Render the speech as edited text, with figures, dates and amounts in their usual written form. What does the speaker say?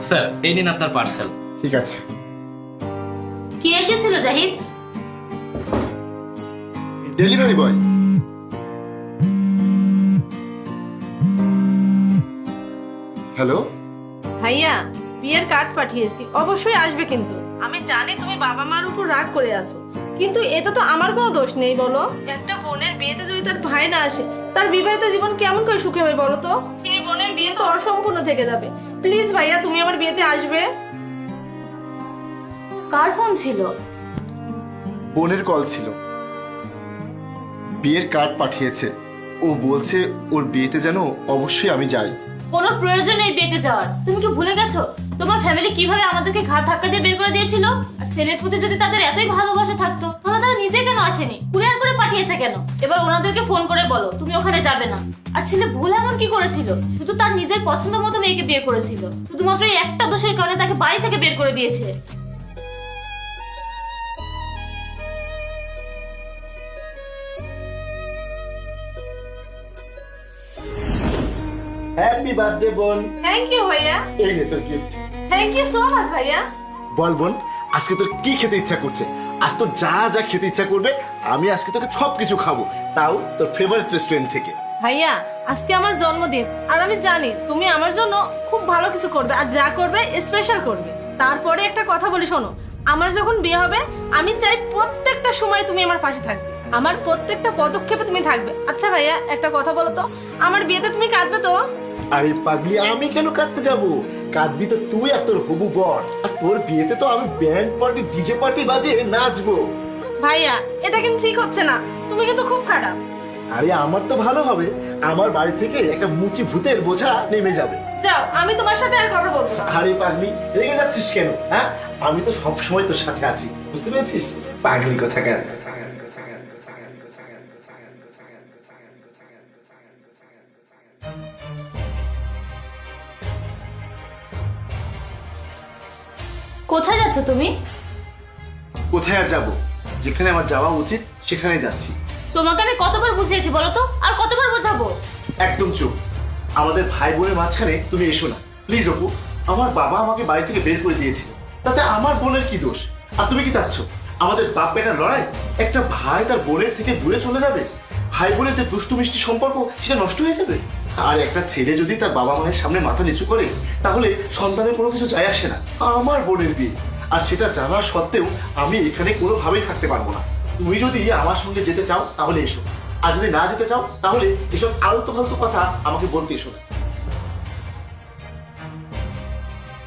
Sir এই নিন আপনার পার্সেল। ঠিক আছে। কি এসেছিল জাহিদ? Delivery boy. হ্যালো। ভাইয়া বিয়ের কার্ড পাঠিয়েছি, অবশ্যই আসবে। কিন্তু আমি জানি তুমি বাবা মার উপর রাগ করে আছো, কিন্তু এটা তো আমার কোনো দোষ নেই বলো। একটা বোনের বিয়েতে যদি তার ভাই না আসে, তার বিবাহিত জীবন কেমন করে সুখে হবে বলো তো? সেই বোনের বিয়ে তো অসম্পূর্ণ থেকে যাবে। প্লিজ ভাইয়া তুমি আমার বিয়েতে আসবে। কার ফোন ছিল? বোনের কল ছিল, বিয়ের কার্ড পাঠিয়েছে। ও বলছে ওর বিয়েতে যেন অবশ্যই আমি যাই। কোনো প্রয়োজন নেই বিয়েতে যাওয়ার। তুমি কি ভুলে গেছো তোমার ফ্যামিলি কিভাবে আমাদেরকে ঘাট ধাক্কা দিয়ে বের করে দিয়েছিল? আর ছেলের প্রতি যদি তাদের এতই ভালোবাসা থাকতো তাহলে তারা নিজে কেন আসেনি, কুরিয়ার করে পাঠিয়েছে কেন? এবার ওনাদেরকে ফোন করে বলো তুমি ওখানে যাবে না। আর ছেলে ভুল এমন কি করেছিল? শুধু তার নিজের পছন্দ মতো মেয়েকে বিয়ে করেছিল, শুধুমাত্র এই একটা দোষের কারণে তাকে বাড়ি থেকে বের করে দিয়েছে। হ্যাপি বার্থডে বোন। থ্যাংক ইউ ভাইয়া। এই নে তোর gift. Thank you so much ভাইয়া। বল বোন, আজকে তোর কি খেতে ইচ্ছা করছে? আজ তোর যা যা খেতে ইচ্ছা করবে আমি আজকে তোকে সব কিছু খাবো, তাও তোর ফেভারিট রেস্টুরেন্ট থেকে। ভাইয়া আজকে আমার জন্মদিন, আর আমি জানি তুমি আমার জন্য খুব ভালো কিছু করবে, আর যা করবে স্পেশাল করবে। তারপরে একটা কথা বলি শোনো, আমার যখন বিয়ে হবে আমি চাই প্রত্যেকটা সময় তুমি আমার পাশে থাকবে, আমার প্রত্যেকটা পদক্ষেপে তুমি থাকবে। আচ্ছা ভাইয়া একটা কথা বলো তো, আমার বিয়েতে তুমি কাঁদবে তো? আরে পাগলি, আমি কেন কাঁদতে যাব? কাঁদবি তো তুই আর তোর হবু বর। আর তোর বিয়েতে তো আমি ব্যান্ড পার্টি ডিজে পার্টি বাজিয়ে নাচবো। ভাইয়া এটা কিন্তু ঠিক হচ্ছে না, তুমি কিন্তু খুব খারাপ। আরে আমার তো ভালো হবে, আমার বাড়ি থেকে একটা মুচি ভূতের বোঝা নেমে যাবে। যাও, আমি তোমার সাথে আর কথা বলবো না। আরে পাগলি, রেগে যাচ্ছিস কেন? হ্যাঁ, আমি তো সব সময় তোর সাথে আছি, বুঝতে পেরেছিস? পাগলি কোথাকার। কোথায় যাচ্ছ তুমি? কোথায় আর যাবো? যেখানে আমার যাওয়া উচিত সেখানে যাচ্ছি। তোমাকে আমি কতবার বুঝিয়েছি বলো তো, আর কতবার বোঝাবো? একদম চুপ। আমাদের ভাই বোনের মাঝখানে তুমি এসো না প্লিজ। অপু, আমার বাবা আমাকে বাড়ি থেকে বের করে দিয়েছিল, তাতে আমার বোনের কি দোষ? আর তুমি কি চাচ্ছ আমাদের বাপ বেটার লড়াই একটা ভাই তার বোনের থেকে দূরে চলে যাবে? ভাই বোনের যে দুষ্টু মিষ্টি সম্পর্ক সেটা নষ্ট হয়ে যাবে? আর একটা ছেলে যদি তার বাবা মায়ের সামনে মাথা নিচু করে তাহলে সন্তানের কোনো কিছু যায় আসে না। আমার বোনের বিয়ে, আর সেটা জানা সত্ত্বেও আমি এখানে কোনোভাবেই থাকতে পারবো না। তুমি যদি আমার সঙ্গে যেতে চাও তাহলে এসো, আর যদি না যেতে চাও তাহলে এসব আলতু ফালতু কথা আমাকে বলতে এসো না।